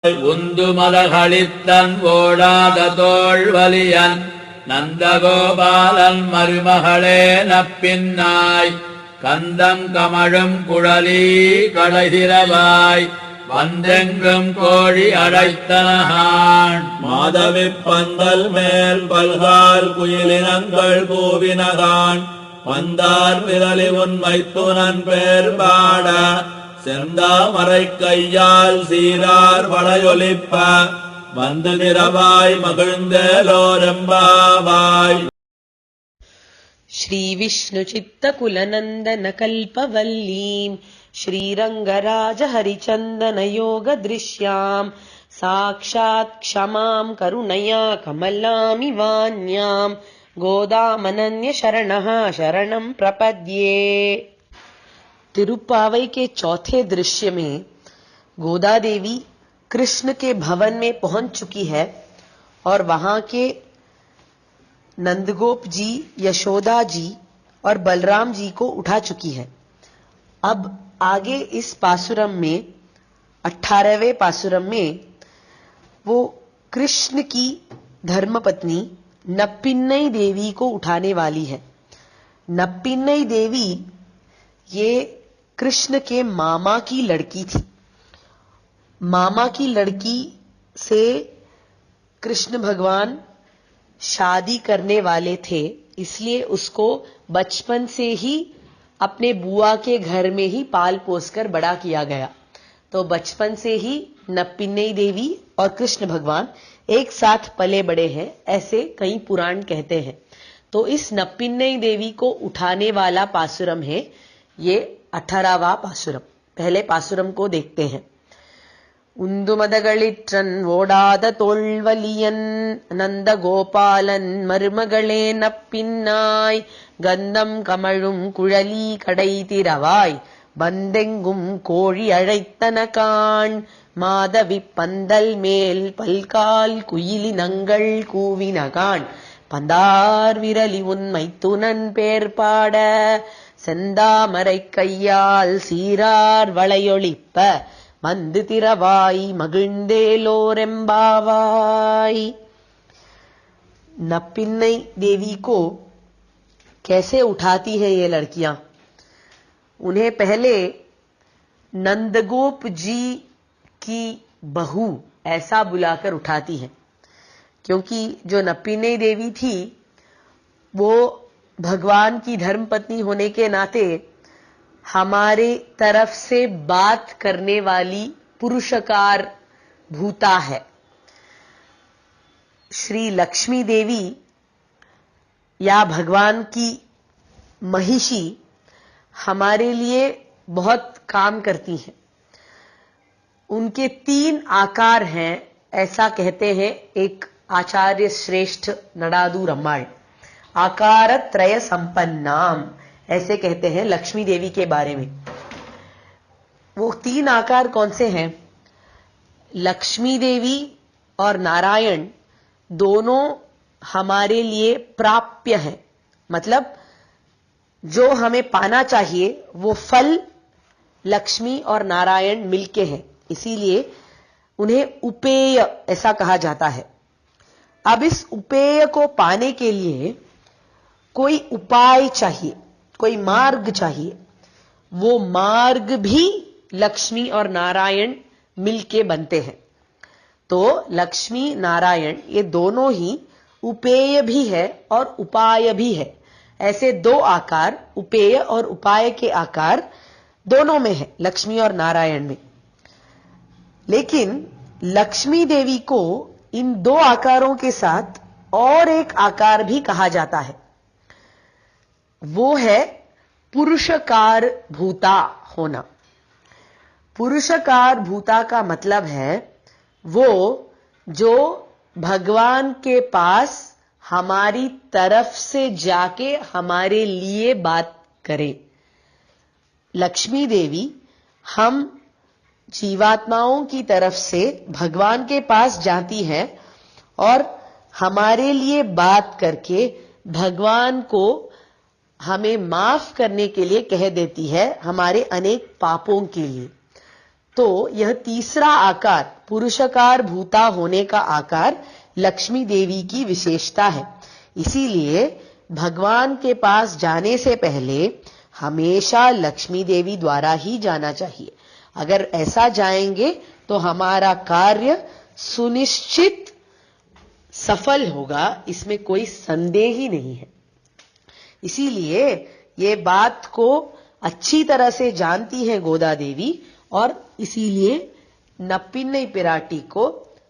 உந்து மலகளித்தன் ஓடாத தோள்வலியன் நந்தகோபாலன் மருமகளே நப்பின்னாய் கந்தம் கமழும் குழலி கடைதிரவாய் வந்தெங்கும் கோழி அடைத்தனகான் மாதவிப் பந்தல் மேல் பல்கால் குயிலினங்கள் கூவினகான் வந்தார் விரலி உன்மைத்துனன் பேர் பாட செந்தாமரை கையால் சீரார் வளையொலிப்ப வந்து திரவாய் மகிழ்ந்தேலோரெம்பாவாய். श्री विष्णु चित्त कुलनंदन कल्पवल्लीं श्रीरंगराज हरिचंदन योग दृश्यां साक्षात् क्षमां करुणया कमलामिवान्यां गोदामनन्य शरणः शरणं प्रपद्ये। तिरुप्पावई के चौथे दृश्य में गोदा देवी कृष्ण के भवन में पहुंच चुकी है और वहां के नंदगोप जी, यशोदा जी और बलराम जी को उठा चुकी है। अब आगे इस पासुरम में 18वें पासुरम में वो कृष्ण की धर्मपत्नी नप्पिन्नई देवी को उठाने वाली है। नप्पिन्नई देवी ये कृष्ण के मामा की लड़की थी। मामा की लड़की से कृष्ण भगवान शादी करने वाले थे, इसलिए उसको बचपन से ही अपने बुआ के घर में ही पाल पोसकर बड़ा किया गया। तो बचपन से ही नप्पिन्नई देवी और कृष्ण भगवान एक साथ पले बड़े हैं, ऐसे कई पुराण कहते हैं। तो इस नप्पिन्नई देवी को उठाने वाला पासुरम है ये 18वां पासुरम। पहले पासुरम को देखते हैं। உந்துமதகளிற்றன் ஓடாத தோள்வலியன் நந்தகோபாலன் மருமகளே நப்பின்னாய் கந்தம் கமழும் குழலி கடைதிரவாய் வந்தெங்கும் கோழி அழைத்தன காண் மாதவி பந்தல் மேல் பல்கால் குயிலினங்கள் கூவினகான் பந்தார் விரலி உன்மை துணன் பேர் பாட செந்தாமரை கையால் சீரார் வளையொலிப்ப मंद तिरवाई मगिंदेलोरेम्बावाई। नप्पिन्नई देवी को कैसे उठाती है ये लड़कियां? उन्हें पहले नंदगोप जी की बहू ऐसा बुलाकर उठाती है, क्योंकि जो नप्पिन्नई देवी थी वो भगवान की धर्मपत्नी होने के नाते हमारे तरफ से बात करने वाली पुरुषकार भूता है। श्री लक्ष्मी देवी या भगवान की महिषी हमारे लिए बहुत काम करती हैं। उनके 3 आकार हैं, ऐसा कहते हैं एक आचार्य श्रेष्ठ नडादू रम्माल। आकार त्रय संपन्नाम ऐसे कहते हैं लक्ष्मी देवी के बारे में। वो 3 आकार कौन से हैं? लक्ष्मी देवी और नारायण दोनों हमारे लिए प्राप्य हैं, मतलब जो हमें पाना चाहिए वो फल लक्ष्मी और नारायण मिलके हैं, इसीलिए उन्हें उपेय ऐसा कहा जाता है। अब इस उपेय को पाने के लिए कोई उपाय चाहिए, कोई मार्ग चाहिए। वो मार्ग भी लक्ष्मी और नारायण मिलके बनते हैं। तो लक्ष्मी नारायण ये दोनों ही उपेय भी है और उपाय भी है। ऐसे 2 आकार, उपेय और उपाय के आकार दोनों में है, लक्ष्मी और नारायण में। लेकिन लक्ष्मी देवी को इन 2 आकारों के साथ और एक आकार भी कहा जाता है, वो है पुरुषकार भूता होना। पुरुषकार भूता का मतलब है वो जो भगवान के पास हमारी तरफ से जाके हमारे लिए बात करे। लक्ष्मी देवी हम जीवात्माओं की तरफ से भगवान के पास जाती है और हमारे लिए बात करके भगवान को हमें माफ करने के लिए कह देती है, हमारे अनेक पापों के लिए। तो यह तीसरा आकार, पुरुषकार भूता होने का आकार लक्ष्मी देवी की विशेषता है। इसीलिए भगवान के पास जाने से पहले हमेशा लक्ष्मी देवी द्वारा ही जाना चाहिए। अगर ऐसा जाएंगे तो हमारा कार्य सुनिश्चित सफल होगा, इसमें कोई संदेह ही नहीं है। इसीलिए ये बात को अच्छी तरह से जानती है गोदा देवी, और इसीलिए नप्पिन्नई पिराटी को,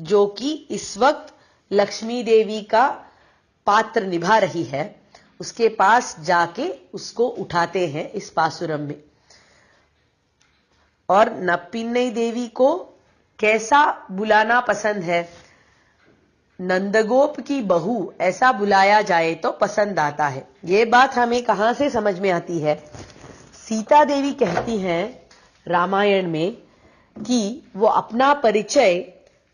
जो कि इस वक्त लक्ष्मी देवी का पात्र निभा रही है, उसके पास जाके उसको उठाते हैं इस पासुरम में। और नप्पिन्नई देवी को कैसा बुलाना पसंद है? नंदगोप की बहू ऐसा बुलाया जाए तो पसंद आता है। ये बात हमें कहां से समझ में आती है? सीता देवी कहती हैं रामायण में कि वो अपना परिचय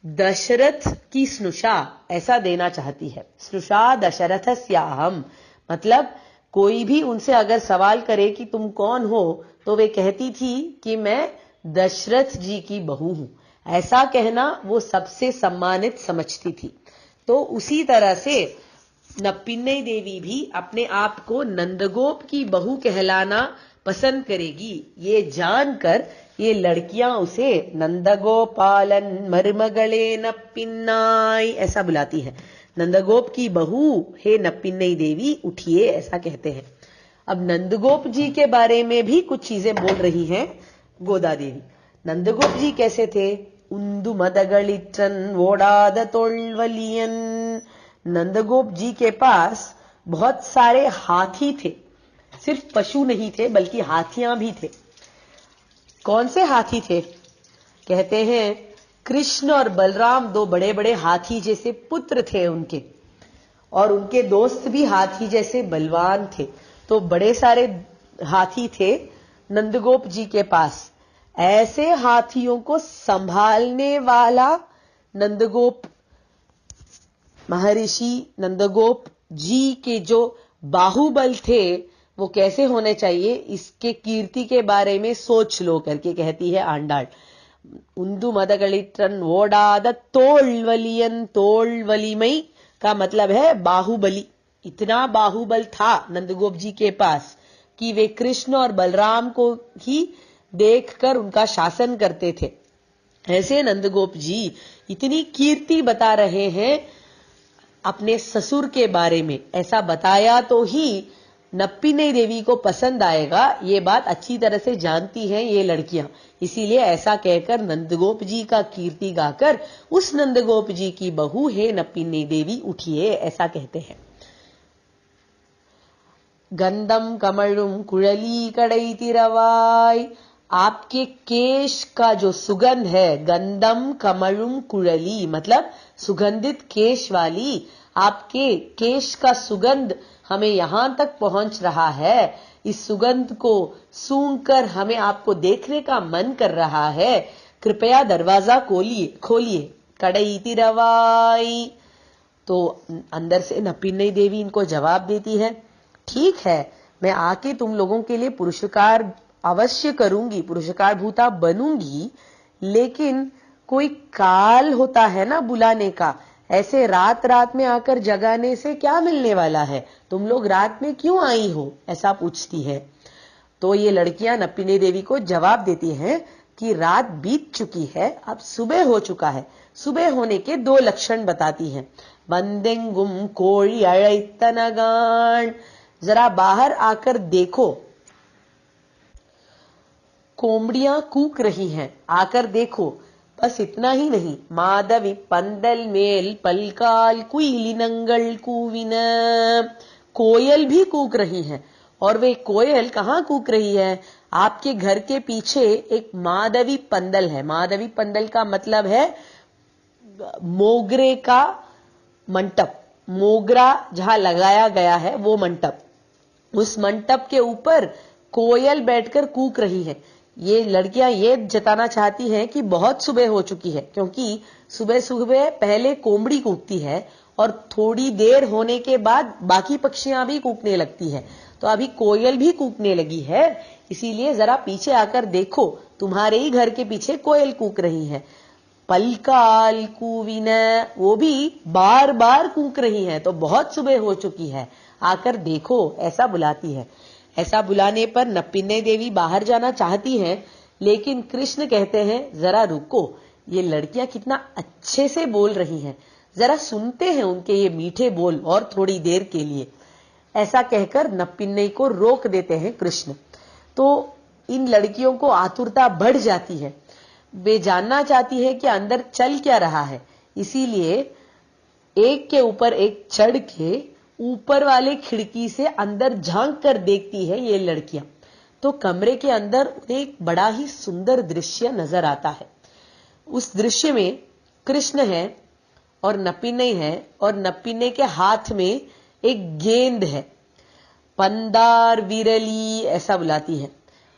दशरथ की स्नुषा ऐसा देना चाहती है। स्नुषा दशरथस्याहम्, मतलब कोई भी उनसे अगर सवाल करे कि तुम कौन हो, तो वे कहती थी कि मैं दशरथ जी की बहू हूं। ऐसा कहना वो सबसे सम्मानित समझती थी। तो उसी तरह से नप्पिन्नई देवी भी अपने आप को नंदगोप की बहू कहलाना पसंद करेगी। ये जानकर ये लड़कियां उसे नंदगोपालन मरुमगले नप्पिन्नाई ऐसा बुलाती हैं। नंदगोप की बहू, हे नप्पिन्नई देवी उठिए, ऐसा कहते हैं। अब नंदगोप जी के बारे में भी कुछ चीजें बोल रही हैं गोदा देवी। नंदगोप जी कैसे थे? उंदु मदगलिट्टन ओडाद तोल्वलियन। नंदगोप जी के पास बहुत सारे हाथी थे। सिर्फ पशु नहीं थे बल्कि हाथियां भी थे। कौन से हाथी थे? कहते हैं कृष्ण और बलराम दो बड़े बड़े हाथी जैसे पुत्र थे उनके, और उनके दोस्त भी हाथी जैसे बलवान थे। तो बड़े सारे हाथी थे नंदगोप जी के पास। ऐसे हाथियों को संभालने वाला नंदगोप महर्षि, नंदगोप जी के जो बाहुबल थे वो कैसे होने चाहिए, इसके कीर्ति के बारे में सोच लो करके कहती है आंडाल। उंदु मदगलिट्टन ओडाद तोल्वलियन, तोल्वलिमई का मतलब है बाहुबली। इतना बाहुबल था नंदगोप जी के पास कि वे कृष्ण और बलराम को ही देखकर उनका शासन करते थे। ऐसे नंदगोप जी इतनी कीर्ति बता रहे हैं अपने ससुर के बारे में। ऐसा बताया तो ही नप्पिन्नई देवी को पसंद आएगा, ये बात अच्छी तरह से जानती हैं ये लड़कियां। इसीलिए ऐसा कहकर नंदगोप जी का कीर्ति गाकर उस नंदगोप जी की बहू हे नप्पिन्नई देवी उठिए, ऐसा कहते हैं। गंधम कमलुम कुழலி கடை திறவாய், आपके केश का जो सुगंध है, गंधम कमलुम कुழலி मतलब सुगंधित केश वाली, आपके केश का सुगंध हमें यहां तक पहुंच रहा है। इस सुगंध को सूंघकर हमें आपको देखने का मन कर रहा है। कृपया दरवाजा खोलिए। कड़ई तिरवाई। तो अंदर से नप्पिन्नई देवी इनको जवाब देती है, ठीक है, मैं आके तुम लोगों के लिए पुरुषकार अवश्य करूंगी, पुरुषकार भूता बनूंगी, लेकिन कोई काल होता है ना बुलाने का। ऐसे रात रात में आकर जगाने से क्या मिलने वाला है? तुम लोग रात में क्यों आई हो? ऐसा पूछती है। तो ये लड़कियां नप्पिन्नई देवी को जवाब देती हैं कि रात बीत चुकी है, अब सुबह हो चुका है। सुबह होने के दो लक्षण बताती हैं। बंदेंगुम कोळी अழைத்தனகான், जरा बाहर आकर देखो, कोमड़ियां कूक रही हैं, आकर देखो। बस इतना ही नहीं, माधवी पंदल मेल पलकाल कुइलिनंगल कूविन, कोयल भी कूक रही हैं। और वे कोयल कहां कूक रही है? आपके घर के पीछे एक माधवी पंदल है। माधवी पंदल का मतलब है मोगरे का मंटप, मोगरा जहां लगाया गया है वो मंटप। उस मंटप के ऊपर कोयल बैठकर कूक रही है। ये लड़कियां ये जताना चाहती हैं कि बहुत सुबह हो चुकी है, क्योंकि सुबह सुबह पहले कोमड़ी कूकती है और थोड़ी देर होने के बाद बाकी पक्षियां भी कूकने लगती है। तो अभी कोयल भी कूकने लगी है, इसीलिए जरा पीछे आकर देखो। तुम्हारे ही घर के पीछे कोयल कूक रही है। पलकाल कूविन, वो भी बार बार कूक रही है, तो बहुत सुबह हो चुकी है, आकर देखो, ऐसा बुलाती है। ऐसा बुलाने पर नप्पिन्नई देवी बाहर जाना चाहती हैं, लेकिन कृष्ण कहते हैं जरा रुको, ये लड़कियां कितना अच्छे से बोल रही हैं, जरा सुनते हैं उनके ये मीठे बोल और थोड़ी देर के लिए। ऐसा कहकर नप्पिन्नई को रोक देते हैं कृष्ण। तो इन लड़कियों को आतुरता बढ़ जाती है, वे जानना चाहती है कि अंदर चल क्या रहा है, इसीलिए एक के ऊपर एक चढ़ के ऊपर वाले खिड़की से अंदर झांक कर देखती है ये लड़कियां। तो कमरे के अंदर एक बड़ा ही सुंदर दृश्य नजर आता है। उस दृश्य में कृष्ण है और नप्पिन्नई है, और नप्पिन्नई के हाथ में एक गेंद है। पंदार विरली ऐसा बुलाती है।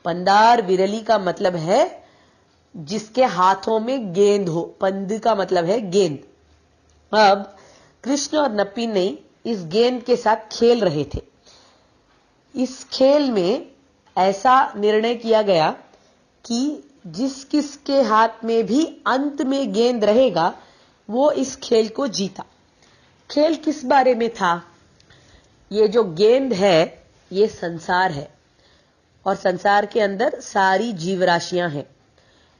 पंदार विरली का मतलब है जिसके हाथों में गेंद हो, पंद का मतलब है गेंद। अब कृष्ण और नप्पिन्नई इस गेंद के साथ खेल रहे थे। इस खेल में ऐसा निर्णय किया गया कि जिस किसके हाथ में भी अंत में गेंद रहेगा वो इस खेल को जीता। खेल किस बारे में था? ये जो गेंद है ये संसार है, और संसार के अंदर सारी जीवराशियां हैं,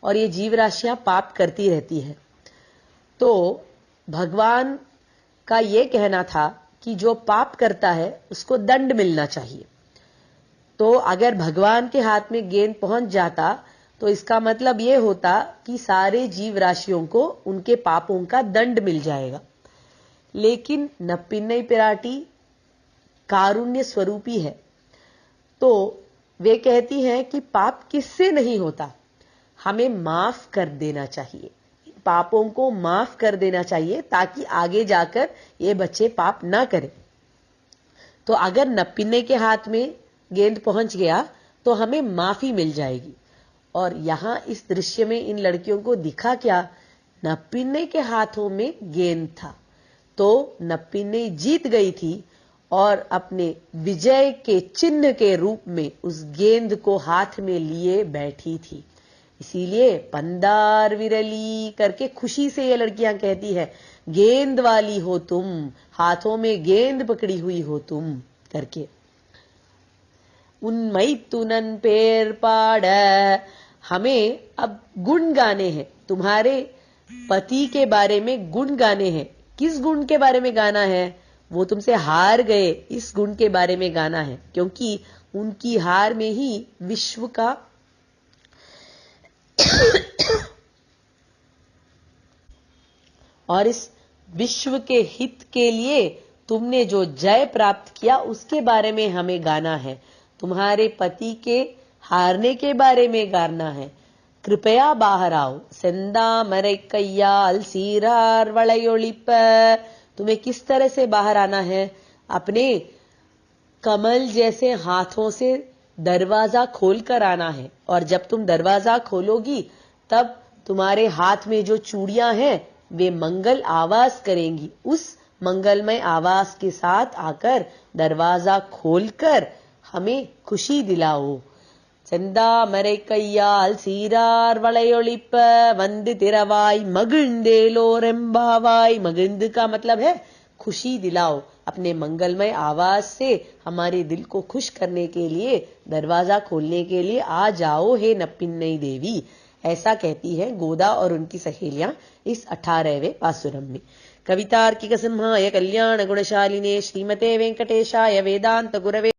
और ये जीवराशियां पाप करती रहती हैं। तो भगवान का ये कहना था कि जो पाप करता है उसको दंड मिलना चाहिए। तो अगर भगवान के हाथ में गेंद पहुंच जाता तो इसका मतलब यह होता कि सारे जीव राशियों को उनके पापों का दंड मिल जाएगा। लेकिन नप्पिन्नई पिराटी कारुण्य स्वरूपी है, तो वे कहती हैं कि पाप किससे नहीं होता, हमें माफ कर देना चाहिए, पापों को माफ कर देना चाहिए ताकि आगे जाकर ये बच्चे पाप ना करें। तो अगर नप्पिन्नई के हाथ में गेंद पहुंच गया तो हमें माफी मिल जाएगी। और यहां इस दृश्य में इन लड़कियों को दिखा क्या? नप्पिन्नई के हाथों में गेंद था, तो नप्पिन्नई जीत गई थी और अपने विजय के चिन्ह के रूप में उस गेंद को हाथ में लिए बैठी थी। इसीलिए पंदार विरली करके खुशी से ये लड़कियां कहती है, गेंद वाली हो तुम, हाथों में गेंद पकड़ी हुई हो तुम करके। उन्मई तुनन पेर पाड़, हमें अब गुण गाने हैं, तुम्हारे पति के बारे में गुण गाने हैं। किस गुण के बारे में गाना है? वो तुमसे हार गए, इस गुण के बारे में गाना है, क्योंकि उनकी हार में ही विश्व का और इस विश्व के हित के लिए तुमने जो जय प्राप्त किया उसके बारे में हमें गाना है। तुम्हारे पति के हारने के बारे में गाना है। कृपया बाहर आओ, सेंदामरै कैयाल सीरार वளையொளிப்ப, तुम्हें किस तरह से बाहर आना है? अपने कमल जैसे हाथों से दरवाजा खोलकर आना है, और जब तुम दरवाजा खोलोगी तब तुम्हारे हाथ में जो चूड़ियां हैं वे मंगल आवाज करेंगी। उस मंगलमय आवाज के साथ आकर दरवाजा खोलकर हमें खुशी दिलाओ। செந்தாமரை கையால் சீரார் வளையொளிப்ப வந்து திறவாய் मगिंदेलोरेम्बावाई। मगिंद का मतलब है खुशी दिलाओ। अपने मंगलमय आवाज से हमारे दिल को खुश करने के लिए, दरवाजा खोलने के लिए आ जाओ हे नप्पिन्नई देवी। ऐसा कहती है गोदा और उनकी सहेलियां इस 18वें पासुरम में। कवितार्किक सिंहाय कल्याण गुणशालिने श्रीमते वेंकटेशाय वेदांत गुरवे